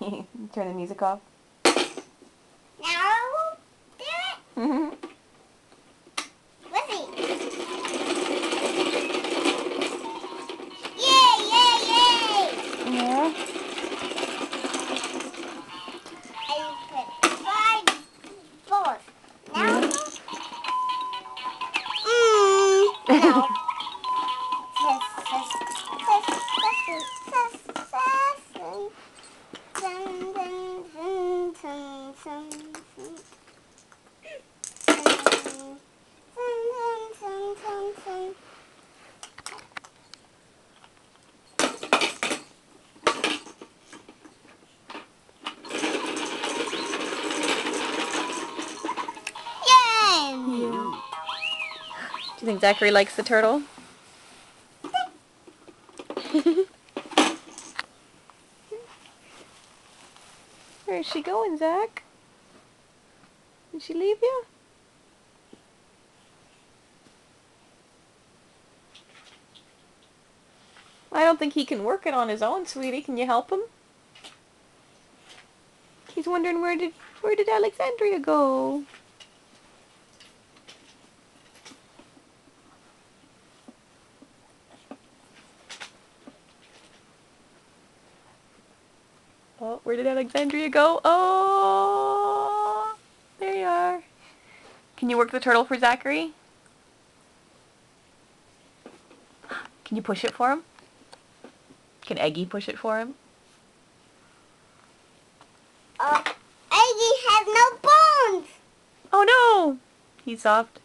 Turn the music off. Now do it. Lizzie. Yay! Yay! Yay! Yeah. I put 5 balls. Now. No. Do you think Zachary likes the turtle? Where's she going, Zach? Did she leave you? I don't think he can work it on his own, sweetie. Can you help him? He's wondering where did Alexandria go? Oh, where did Alexandria go? Oh, there you are. Can you work the turtle for Zachary? Can you push it for him? Can Eggie push it for him? Eggie has no bones. Oh no! He's soft.